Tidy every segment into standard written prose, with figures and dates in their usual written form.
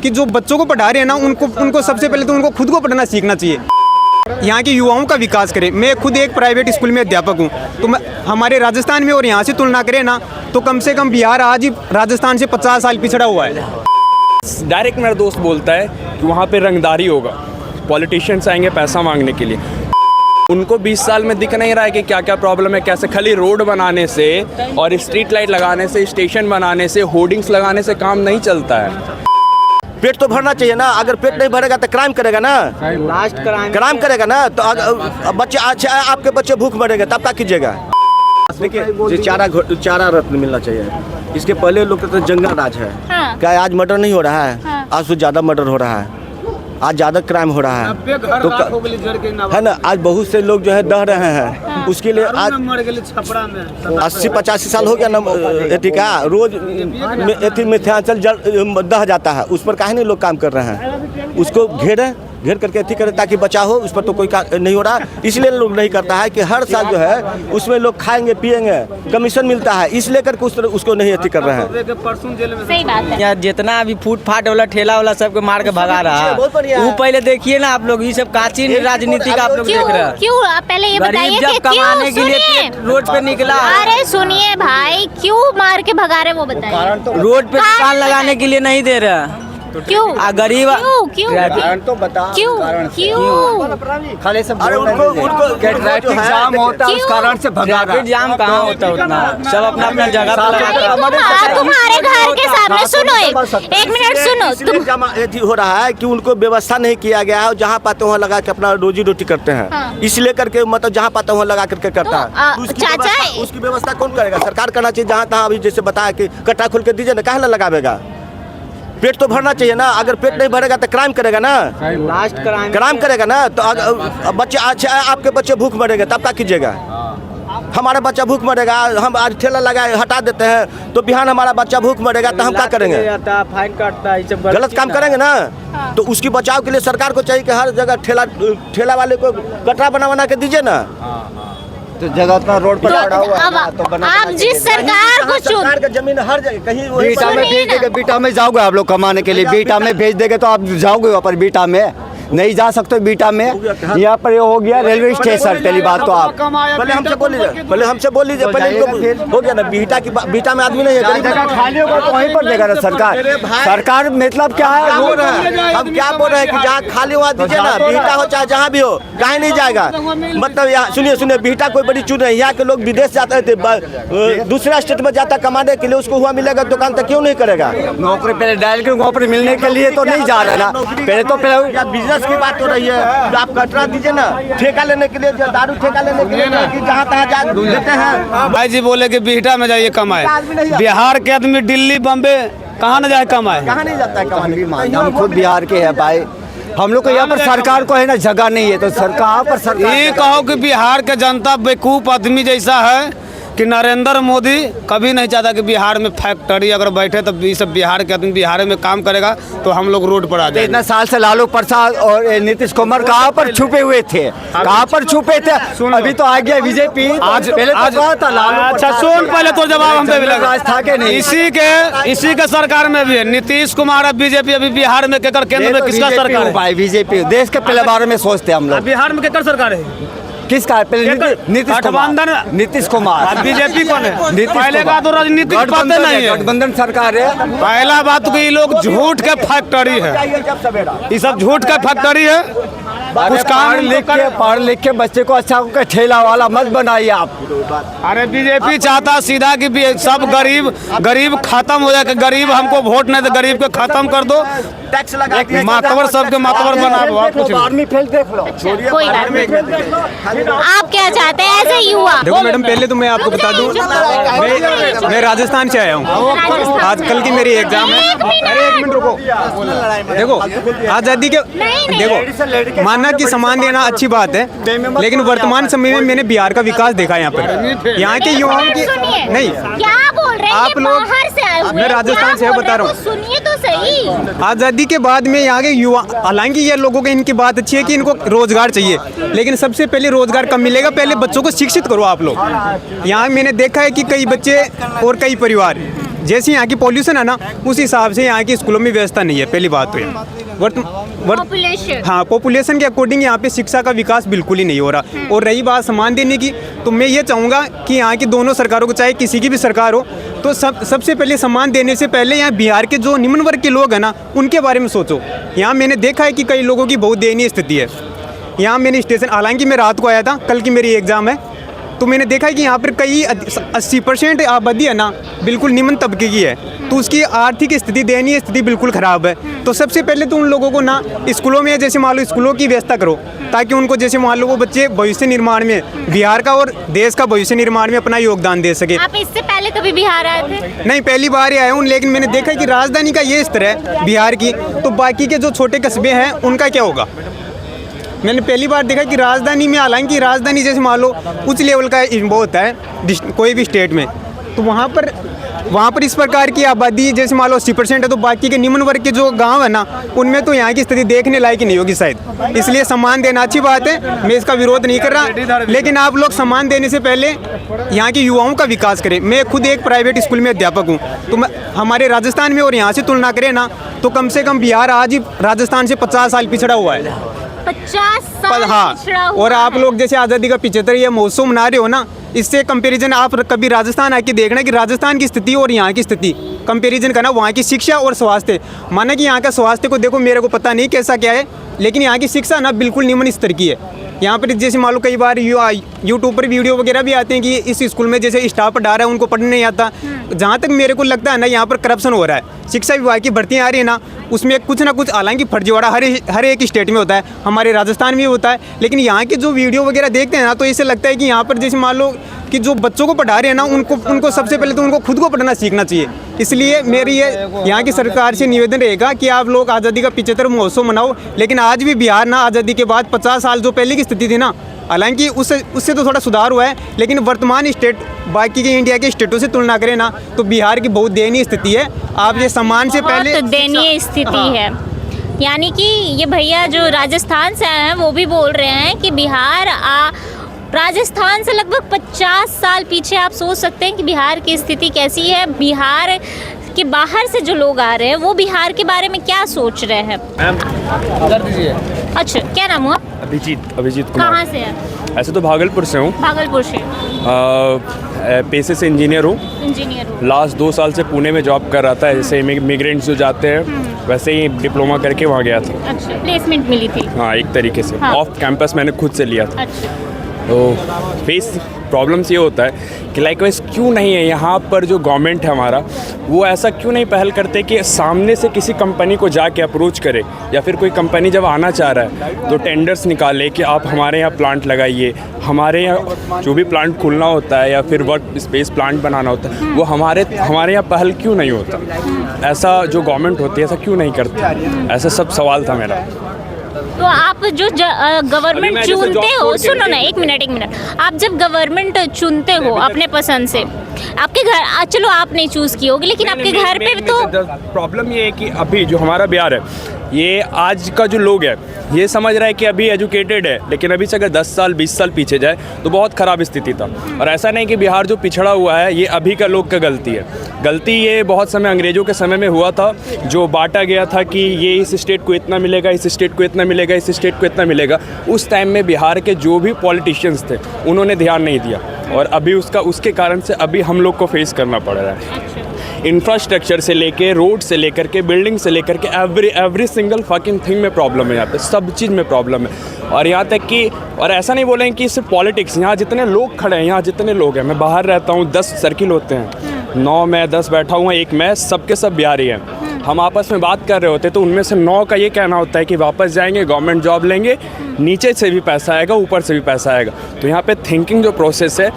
कि जो बच्चों को पढ़ा रहे हैं ना, उनको सबसे पहले तो उनको खुद को पढ़ना सीखना चाहिए। यहाँ के युवाओं का विकास करें। मैं खुद एक प्राइवेट स्कूल में अध्यापक हूँ, तो हमारे राजस्थान में और यहाँ से तुलना करें ना, तो कम से कम बिहार आज ही राजस्थान से 50 साल पिछड़ा हुआ है। डायरेक्ट मेरा दोस्त बोलता है कि वहाँ पे रंगदारी होगा, पॉलिटिशियंस आएंगे पैसा मांगने के लिए। उनको 20 साल में दिख नहीं रहा है कि क्या क्या प्रॉब्लम है, कैसे खाली रोड बनाने से और स्ट्रीट लाइट लगाने से, स्टेशन बनाने से, होर्डिंग्स लगाने से काम नहीं चलता है। पेट तो भरना चाहिए ना। अगर पेट नहीं भरेगा तो क्राइम करेगा ना, क्राइम करेगा ना। तो बच्चे आपके बच्चे भूख मरेंगे तब क्या कीजिएगा। देखिए चारा रत्न मिलना चाहिए। इसके पहले लोग कहते जंगल राज है। हाँ। क्या आज मर्डर नहीं हो रहा है? हाँ। आज तो ज़्यादा मर्डर हो रहा है, आज ज़्यादा क्राइम हो रहा है, तो है ना। आज बहुत से लोग जो है दह रहे हैं। हाँ। उसके लिए आज 80-85 साल हो गया ना। एथी का रोज मिथिलांचल दह जाता है, उस पर काहे नहीं लोग काम कर रहे हैं। उसको घेर करके एथी करें ताकि बचाव हो। उस पर तो कोई नहीं हो रहा, इसलिए लोग नहीं करता है कि हर साल जो है उसमें लोग खाएंगे पिएंगे, कमीशन मिलता है, इसलिए करके उसको नहीं एथी कर रहे हैं। सही बात है। यहाँ जितना अभी फूट-फाट वाला ठेला वाला सबको मार के भगा रहा है, वो पहले देखिए ना आप लोग। ये सब काची राजनीति का आप लोग देख रहे हैं। क्यों आप पहले ये बताइए कि कमाने के लिए रोड पे निकला। अरे सुनिए भाई, क्यों मार के भगा रहे वो बताइए। रोड पे दुकान लगाने के लिए नहीं दे रहे। क्यों? गरीब तो बता खाली सब ट्रैफिक जाम होता है, उस कारण से भगा रहा है। जाम कहाँ होता है उतना, सब अपना अपना जगह पर। तुम्हारे घर के सामने सुनो, एक मिनट सुनो। हो रहा है कि उनको व्यवस्था नहीं किया गया है, जहाँ पाते वहाँ लगा के अपना रोजी रोटी करते हैं। इसलिए करके मतलब जहाँ पाते वहाँ लगा करके करता है। उसकी व्यवस्था कौन करेगा? सरकार करना चाहिए। जहाँ तहाँ अभी जैसे बताया कि कट्टा खोल के दीजिए ना, काहे ना लगावेगा। पेट तो भरना चाहिए ना। अगर पेट नहीं भरेगा तो क्राइम करेगा ना, क्राइम करेगा ना। तो बच्चे आपके बच्चे भूख मरेंगे तब क्या कीजिएगा। हमारा बच्चा भूख मरेगा, हम आज ठेला लगाए हटा देते हैं, तो बिहान हमारा बच्चा भूख मरेगा तो हम क्या करेंगे? फाइन काटता है, गलत काम करेंगे ना। तो उसकी बचाव के लिए सरकार को चाहिए कि हर जगह ठेला वाले को गटरा बना के दीजिए ना। तो जगह उतना रोड पर पड़ा हुआ है तो बना। आप जिस सरकार को सरकार का जमीन हर जगह कहीं बीटा में भेज देंगे। बीटा में जाओगे आप लोग कमाने के लिए, बीटा में भेज देंगे तो आप जाओगे वहाँ पर। बीटा में नहीं जा सकते, बीटा में यहाँ पर ये हो गया रेलवे स्टेशन। पहली बात तो आप पहले हमसे बोल लीजिए, पहले हो गया ना। बीटा में आदमी नहीं है, खाली होगा तो वहीं पर देगा ना सरकार। मतलब क्या है, हम क्या बोल रहे हैं कि जहाँ खाली हुआ दीजिए ना, बीटा हो चाहे जहाँ भी हो, कहीं नहीं जाएगा। मतलब यहाँ सुनिए, बीटा कोई बड़ी चीज नहीं। यहाँ के लोग विदेश जाते थे, दूसरा स्टेट में जाता कमाने के लिए, उसको हुआ मिलेगा दुकान तक क्यों नहीं करेगा? नौकरी पहले डायरेक्ट नौकरी मिलने के लिए तो नहीं जा रहा ना। पहले तो बिजनेस की बात हो रही है। आप कटरा दीजिए ना, ठेका लेने के लिए, दारू ठेका लेने के लिए जहाँ तहाँ जा देते हैं। भाई जी बोले कि बीटा में जाइए कमाए। बिहार के आदमी दिल्ली बम्बे कहाँ न जाए कमाए, कहाँ नहीं जाता है कमाने। हम खुद बिहार के हैं भाई। हम लोग को यहाँ पर सरकार को है ना जगह नहीं है, तो सरकार ये कहो कि बिहार के जनता बेवकूफ आदमी जैसा है कि नरेंद्र मोदी कभी नहीं चाहता कि बिहार में फैक्ट्री अगर बैठे तो ये सब बिहार के आदमी बिहार में काम करेगा तो हम लोग रोड पर आ जाए। इतना साल से लालू प्रसाद और नीतीश कुमार कहाँ पर छुपे हुए थे, कहाँ पर छुपे थे? अभी तो आ गया बीजेपी। आज पहले तो लालू। अच्छा सुन, पहले तो जवाब हम पे मिलेगा। था के नहीं, इसी के सरकार में भी है नीतीश कुमार। बीजेपी अभी बिहार में केकर केंद्र में किसका सरकार है? भाई बीजेपी देश के पहले बारे में सोचते हम लोग। बिहार में केकर सरकार है? किसका है? नीतीश कुमार। बीजेपी कौन है? पहले का तो राजनीतिक बातें नहीं है, गठबंधन सरकार है। पहला बात तो ये लोग झूठ के फैक्ट्री है, ये सब झूठ का फैक्ट्री है। कुछ काम पढ़ लिख के बच्चे को अच्छा ठेला वाला मत बनाइए आप। अरे बीजेपी चाहता सीधा कि सब गरीब खत्म हो जाए, गरीब हमको वोट नहीं दे, गरीब को खत्म कर दो, टैक्स लगा मातवर सबके मातवर बना दो। कुछ आर्मी फेल देख लो। कोई बात नहीं। आप क्या चाहते हैं ऐसे युवा? देखो मैडम, पहले तो मैं आपको बता दूं, मैं राजस्थान से आया हूँ। आज कल की मेरी एग्जाम है। अरे एक मिनट रुको। देखो आज़ादी के, देखो मानना कि सम्मान देना अच्छी बात है, लेकिन वर्तमान समय में मैंने बिहार का विकास देखा है। यहाँ पर यहाँ के युवाओं की नहीं, क्या बोल रहे हैं आप लोग, बाहर से आए हुए, मैं राजस्थान से बता रहा हूँ। सुनिए तो सही। आज़ादी के बाद में यहाँ के युवा, हालांकि ये लोगों की इनकी बात अच्छी है कि इनको रोजगार चाहिए, लेकिन सबसे पहले रोजगार कब मिलेगा? पहले बच्चों को शिक्षित करो आप लोग। यहाँ मैंने देखा है कि कई बच्चे और कई परिवार जैसे यहाँ की पॉल्यूशन है ना, उस हिसाब से यहाँ की स्कूलों में व्यवस्था नहीं है। पहली बात तो ये हाँ, पॉपुलेशन के अकॉर्डिंग यहाँ पे शिक्षा का विकास बिल्कुल ही नहीं हो रहा। और रही बात सम्मान देने की, तो मैं ये चाहूँगा कि यहाँ की दोनों सरकारों को, चाहे किसी की भी सरकार हो, तो सबसे पहले सम्मान देने से पहले यहाँ बिहार के जो निम्न वर्ग के लोग हैं ना, उनके बारे में सोचो। यहाँ मैंने देखा है कि कई लोगों की बहुत दयनीय स्थिति है। यहाँ मैंने स्टेशन, हालांकि मैं रात को आया था, कल की मेरी एग्ज़ाम है, तो मैंने देखा है कि यहाँ पर कई 80% आबादी है ना बिल्कुल निम्न तबके की है, तो उसकी आर्थिक स्थिति, दयनीय स्थिति बिल्कुल ख़राब है। तो सबसे पहले तो उन लोगों को ना स्कूलों में, जैसे मान लो स्कूलों की व्यवस्था करो, ताकि उनको, जैसे मान लो वो बच्चे भविष्य निर्माण में, बिहार का और देश का भविष्य निर्माण में अपना योगदान दे सके। आप इससे पहले कभी बिहार आए थे? नहीं, पहली बार ही आया हूँ, लेकिन मैंने देखा कि राजधानी का ये स्तर है बिहार की, तो बाकी के जो छोटे कस्बे हैं उनका क्या होगा। मैंने पहली बार देखा कि राजधानी में, हालांकि राजधानी जैसे मान लो उच्च लेवल का वो होता है कोई भी स्टेट में, तो वहाँ पर इस प्रकार की आबादी जैसे मान लो 80% है, तो बाकी के निम्न वर्ग के जो गांव है ना, उनमें तो यहाँ की स्थिति देखने लायक ही नहीं होगी शायद। इसलिए सम्मान देना अच्छी बात है, मैं इसका विरोध नहीं कर रहा, लेकिन आप लोग सम्मान देने से पहले यहाँ के युवाओं का विकास करें। मैं खुद एक प्राइवेट स्कूल में अध्यापक हूँ, तो हमारे राजस्थान में और यहाँ से तुलना करें ना, तो कम से कम बिहार आज ही राजस्थान से 50 साल पिछड़ा हुआ है। 50 साल हाँ, और आप लोग जैसे आज़ादी का 75 ये महोत्सव मना रहे हो ना, इससे कंपैरिजन आप कभी राजस्थान आके देखना कि राजस्थान की स्थिति और यहाँ की स्थिति कंपैरिजन करना, वहाँ की शिक्षा और स्वास्थ्य। माना कि यहाँ का स्वास्थ्य को देखो, मेरे को पता नहीं कैसा क्या है, लेकिन यहाँ की शिक्षा ना बिल्कुल निम्न स्तर की है। यहाँ पर जैसे मान लो कई बार यूट्यूब पर वीडियो वगैरह भी आते हैं कि इस स्कूल में जैसे स्टाफ पढ़ा रहा है उनको पढ़ने नहीं आता। जहाँ तक मेरे को लगता है ना, यहाँ पर करप्शन हो रहा है। शिक्षा विभाग की भर्तियाँ आ रही है ना, उसमें कुछ ना कुछ, हालांकि फर्जीवाड़ा हर एक स्टेट में होता है, हमारे राजस्थान में भी होता है, लेकिन यहाँ के जो वीडियो वगैरह देखते हैं ना, तो ऐसे लगता है कि यहाँ पर जैसे मान लो कि जो बच्चों को पढ़ा रहे हैं ना, उनको सबसे पहले तो उनको खुद को पढ़ना सीखना चाहिए। इसलिए मेरी ये यहाँ की सरकार से निवेदन रहेगा कि आप लोग आज़ादी का 75 महोत्सव मनाओ, लेकिन आज भी बिहार ना आज़ादी के बाद 50 साल जो पहले की स्थिति थी ना, हालांकि उससे तो थोड़ा सुधार हुआ है, लेकिन वर्तमान स्टेट बाकी के इंडिया के स्टेटों से तुलना करें ना, तो बिहार की बहुत दयनीय स्थिति है। आप ये सम्मान से पहले, दयनीय स्थिति है। यानी कि ये भैया जो राजस्थान से आए हैं वो भी बोल रहे हैं कि बिहार राजस्थान से लगभग 50 साल पीछे। आप सोच सकते हैं कि बिहार की स्थिति कैसी है। बिहार के बाहर से जो लोग आ रहे हैं वो बिहार के बारे में क्या सोच रहे हैं। अच्छा, क्या नाम हुआ? अभिजीत कुमार। कहाँ से है? ऐसे तो भागलपुर से हूँ। भागलपुर से। पेशे से इंजीनियर हूँ। लास्ट 2 साल से पुणे में जॉब कर रहा था। जैसे इमिग्रेंट्स जो जाते हैं वैसे ही डिप्लोमा करके वहाँ गया था। अच्छा, प्लेसमेंट मिली थी? हाँ, एक तरीके से। हाँ। ऑफ कैंपस मैंने खुद से लिया था। अच्छा। तो फेस प्रॉब्लम्स ये होता है कि लाइकवाइज क्यों नहीं है यहाँ पर जो गवर्नमेंट है हमारा, वो ऐसा क्यों नहीं पहल करते कि सामने से किसी कंपनी को जाके अप्रोच करे, या फिर कोई कंपनी जब आना चाह रहा है तो टेंडर्स निकाले कि आप हमारे यहाँ प्लांट लगाइए। हमारे यहाँ जो भी प्लांट खुलना होता है या फिर वर्क स्पेस प्लांट बनाना होता है, वो हमारे यहाँ पहल क्यों नहीं होता। ऐसा जो गवर्नमेंट होती है ऐसा क्यों नहीं करती, ऐसा सब सवाल था मेरा। तो आप जो गवर्नमेंट चुनते हो, सुनो ना, एक मिनट, आप जब गवर्नमेंट चुनते हो अपने पसंद से, आपके घर, चलो आप नहीं चूज की होगी, लेकिन आपके घर पे तो प्रॉब्लम ये है कि अभी जो हमारा बिहार है, ये आज का जो लोग है ये समझ रहा है कि अभी एजुकेटेड है, लेकिन अभी से अगर 10 साल 20 साल पीछे जाए तो बहुत ख़राब स्थिति था। और ऐसा नहीं कि बिहार जो पिछड़ा हुआ है ये अभी का लोग का गलती है। गलती ये बहुत समय अंग्रेज़ों के समय में हुआ था, जो बांटा गया था कि ये इस स्टेट को इतना मिलेगा, इस स्टेट को इतना मिलेगा, इस स्टेट को इतना मिलेगा। उस टाइम में बिहार के जो भी पॉलिटिशियंस थे उन्होंने ध्यान नहीं दिया, और अभी उसके कारण से अभी हम लोग को फेस करना पड़ रहा है। इंफ्रास्ट्रक्चर से लेके, रोड से लेकर के, बिल्डिंग से लेकर के, एवरी सिंगल फकिंग थिंग में प्रॉब्लम है। यहाँ पे सब चीज़ में प्रॉब्लम है। और यहाँ तक कि, और ऐसा नहीं बोलेंगे कि सिर्फ पॉलिटिक्स, यहाँ जितने लोग खड़े हैं, यहाँ जितने लोग हैं, मैं बाहर रहता हूँ, 10 सर्किल होते हैं, 9 में 10 बैठा हुआ, एक मैं, सबके सब बिहारी हैं। हम आपस में बात कर रहे होते तो उनमें से 9 का ये कहना होता है कि वापस जाएंगे, गवर्नमेंट जॉब लेंगे, नीचे से भी पैसा आएगा, ऊपर से भी पैसा आएगा। तो यहाँ पे थिंकिंग जो प्रोसेस है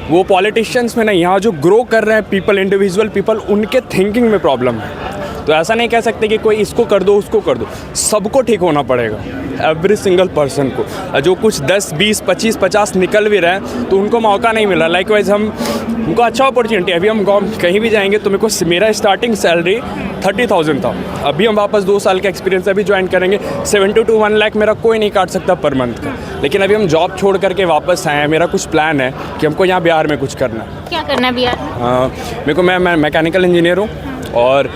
वो पॉलिटिशियंस में नहीं, यहाँ जो ग्रो कर रहे हैं पीपल, इंडिविजुअल पीपल, उनके थिंकिंग में प्रॉब्लम है। तो ऐसा नहीं कह सकते कि कोई इसको कर दो उसको कर दो, सबको ठीक होना पड़ेगा। एवरी सिंगल पर्सन को। जो कुछ 10, 20, 25, 50 निकल भी रहे हैं तो उनको मौका नहीं मिल रहा। लाइकवाइज हमको अच्छा अपॉर्चुनिटी, अभी हम कहीं भी जाएंगे तो मेरा स्टार्टिंग सैलरी 30,000 था। अभी हम वापस 2 साल का एक्सपीरियंस अभी ज्वाइन करेंगे, 70 to 1 लाख मेरा कोई नहीं काट सकता पर मंथ का। लेकिन अभी हम जॉब छोड़ करके वापस आए हैं, मेरा कुछ प्लान है कि हमको यहाँ बिहार में कुछ करना है। क्या करना है बिहार में? मेरे को मैं मैकेनिकल इंजीनियर हूँ और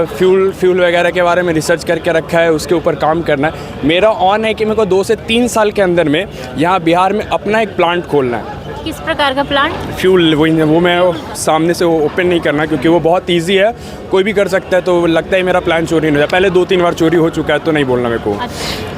फ्यूल वगैरह के बारे में रिसर्च करके रखा है, उसके ऊपर काम करना है। मेरा ऑन है कि मेरे को 2 से 3 साल के अंदर में यहाँ बिहार में अपना एक प्लांट खोलना है। किस प्रकार का प्लांट? फ्यूल वो मैं सामने से वो ओपन नहीं करना, क्योंकि वो बहुत इजी है, कोई भी कर सकता है। तो लगता है मेरा प्लान चोरी नहीं हो जाए। पहले 2-3 बार चोरी हो चुका है तो नहीं बोलना मेरे को।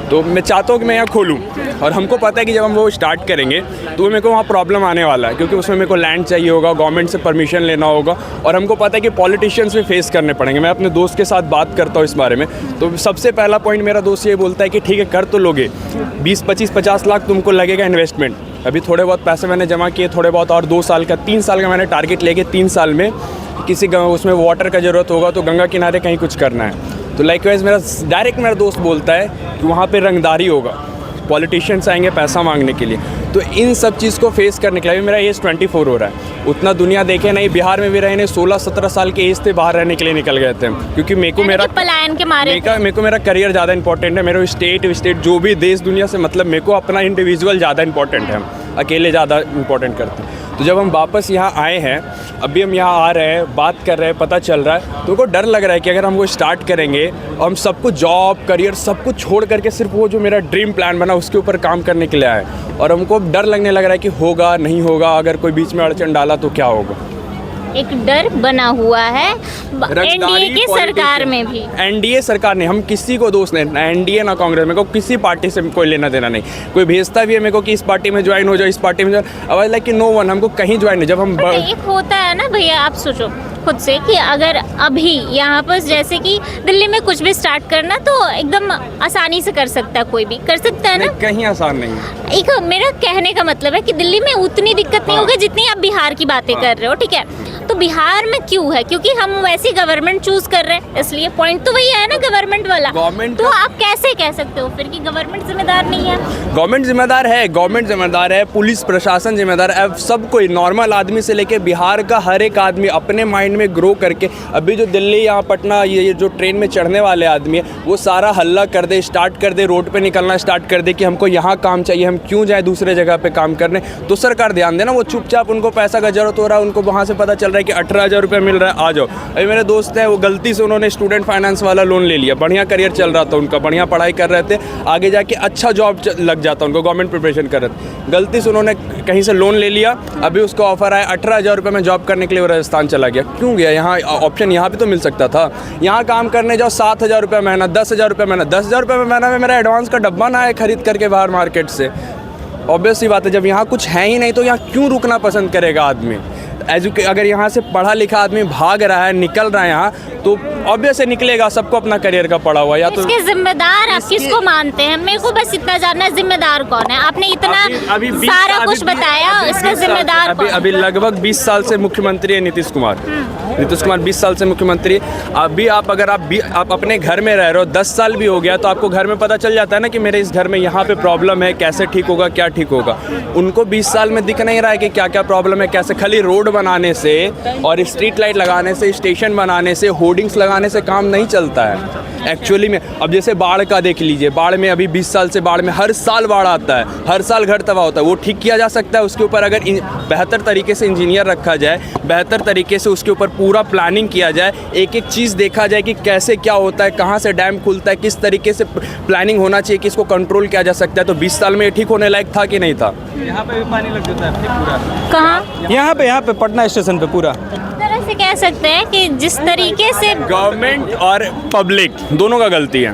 तो मैं चाहता हूँ कि मैं यहाँ खोलूँ, और हमको पता है कि जब हम वो स्टार्ट करेंगे तो मेरे को वहाँ प्रॉब्लम आने वाला है, क्योंकि उसमें मेरे को लैंड चाहिए होगा, गवर्नमेंट से परमिशन लेना होगा, और हमको पता है कि पॉलिटिशियंस भी फेस करने पड़ेंगे। मैं अपने दोस्त के साथ बात करता हूँ इस बारे में, तो सबसे पहला पॉइंट मेरा दोस्त ये बोलता है कि ठीक है कर तो लोगे, 20, 25, 50 लाख तुमको लगेगा इन्वेस्टमेंट। अभी थोड़े बहुत पैसे मैंने जमा किए, थोड़े बहुत, और 2 साल का 3 साल का मैंने टारगेट लेके 3 साल में किसी उसमें वाटर का ज़रूरत होगा तो गंगा किनारे कहीं कुछ करना है। तो लाइकवाइज मेरा दोस्त बोलता है कि वहाँ पे रंगदारी होगा, पॉलिटिशियंस आएंगे पैसा मांगने के लिए। तो इन सब चीज़ को फेस करने के लिए मेरा एज 24 हो रहा है। उतना दुनिया देखे नहीं, बिहार में भी रहे नहीं, 16-17 साल के एज से बाहर रहने के लिए निकल गए थे, क्योंकि पलायन के मारे मेरे को मेरा करियर ज़्यादा इंपॉर्टेंट है। मेरे स्टेट जो भी देश दुनिया से मतलब मेरे को अपना इंडिविजुअल ज़्यादा इंपॉर्टेंट है, अकेले ज़्यादा इंपॉर्टेंट करते हैं। तो जब हम वापस यहाँ आए हैं, अभी हम यहाँ आ रहे हैं, बात कर रहे हैं, पता चल रहा है, तो उनको डर लग रहा है कि अगर हम वो स्टार्ट करेंगे और हम सब कुछ जॉब करियर सब कुछ छोड़ करके सिर्फ वो जो मेरा ड्रीम प्लान बना उसके ऊपर काम करने के लिए आए, और हमको डर लगने लग रहा है कि होगा नहीं होगा, अगर कोई बीच में अड़चन डाला तो क्या होगा। एक डर बना हुआ है एनडीए की सरकार में भी। एनडीए सरकार ने, हम किसी को दोष नहीं, ना एनडीए ना कांग्रेस, मेरे को किसी पार्टी से कोई लेना देना नहीं। कोई भेजता भी है मेरे को कि इस पार्टी में ज्वाइन हो जाओ, इस पार्टी में ज्वाइन, अब लाइक कि नो वन, हमको कहीं ज्वाइन नहीं। जब हम एक होता है ना भैया, आप सोचो खुद से कि अगर अभी यहाँ पर जैसे कि दिल्ली में कुछ भी स्टार्ट करना तो एकदम आसानी से कर सकता है, कोई भी कर सकता है ना, कहीं आसान नहीं है। एक मेरा कहने का मतलब है कि दिल्ली में उतनी दिक्कत नहीं होगी जितनी आप बिहार की बातें कर रहे हो, ठीक है। तो बिहार में क्यों है? क्योंकि हम वैसी गवर्नमेंट चूज कर रहे हैं, इसलिए पॉइंट तो वही है ना, गवर्नमेंट वाला। तो आप कैसे कह सकते हो फिर कि गवर्नमेंट जिम्मेदार नहीं है? गवर्नमेंट जिम्मेदार है, पुलिस प्रशासन जिम्मेदार है, सब कोई, नॉर्मल आदमी से लेके बिहार का हर एक आदमी अपने माइंड में ग्रो करके, अभी जो दिल्ली यहाँ पटना ये जो ट्रेन में चढ़ने वाले आदमी है वो सारा हल्ला कर दे, स्टार्ट कर दे, रोड पे निकलना स्टार्ट कर दे कि हमको यहाँ काम चाहिए, हम क्यों जाए दूसरे जगह पे काम करने। तो सरकार ध्यान देना, वो चुपचाप, उनको पैसा का जरूरत हो रहा है, उनको वहाँ से पता चल रहा है कि 18,000 रुपये मिल रहा है, आ जाओ। अभी मेरे दोस्त है, वो गलती से उन्होंने स्टूडेंट फाइनेंस वाला लोन ले लिया, बढ़िया करियर चल रहा था उनका, बढ़िया पढ़ाई कर रहे थे, आगे जाके अच्छा जॉब लग जाता उनको, गवर्नमेंट प्रिपरेशन कर रहे थे, गलती से उन्होंने कहीं से लोन ले लिया। अभी उसको ऑफर आया 18,000 रुपये में जॉब करने के लिए, वो राजस्थान चला गया। क्यों गया? यहाँ ऑप्शन यहाँ पे तो मिल सकता था। यहाँ काम करने जाओ 7,000 रुपये महीना, 10,000 रुपये महीना, 10,000 रुपये महीना में मेरा एडवांस का डब्बा ना आए खरीद करके बाहर मार्केट से। ऑब्वियस सी बात है, जब यहाँ कुछ है ही नहीं तो यहाँ क्यों रुकना पसंद करेगा आदमी? अगर यहाँ से पढ़ा लिखा आदमी भाग रहा है, निकल रहा है यहाँ, तो ऑब्वियस निकलेगा, सबको अपना करियर का पड़ा हुआ। या तो इसके जिम्मेदार आप किसको मानते हैं? मेरे को बस इतना जानना है, जिम्मेदार कौन है? आपने इतना सारा कुछ बताया, इसका जिम्मेदार कौन? अभी लगभग 20 साल से मुख्यमंत्री है नीतीश कुमार। नीतीश कुमार 20 साल से मुख्यमंत्री। अभी अगर आप अपने घर में रह रहे हो, 10 साल भी हो गया, तो आपको घर में पता चल जाता है ना कि मेरे इस घर में यहाँ पे प्रॉब्लम है, कैसे ठीक होगा, क्या ठीक होगा। उनको 20 साल में दिख नहीं रहा है कि क्या क्या प्रॉब्लम है, कैसे। खाली रोड बनाने से और स्ट्रीट लाइट लगाने से, स्टेशन बनाने से, होर्डिंग्स लगाने से काम नहीं चलता है एक्चुअली में। अब जैसे बाढ़ का देख लीजिए, बाढ़ में अभी 20 साल से बाढ़ में हर साल बाढ़ आता है, हर साल घर तबाह होता है। वो ठीक किया जा सकता है, उसके ऊपर अगर बेहतर तरीके से इंजीनियर रखा जाए, बेहतर तरीके से उसके ऊपर पूरा प्लानिंग किया जाए, एक एक चीज़ देखा जाए कि कैसे क्या होता है, कहाँ से डैम खुलता है, किस तरीके से प्लानिंग होना चाहिए कि इसको कंट्रोल किया जा सकता है, तो 20 साल में ये ठीक होने लायक था कि नहीं था? यहाँ पे भी पानी लग जाता है पूरा। कहाँ? यहाँ पे पटना स्टेशन पे पूरा। तरह से कह सकते हैं कि जिस तरीके से गवर्नमेंट और पब्लिक दोनों का गलती है।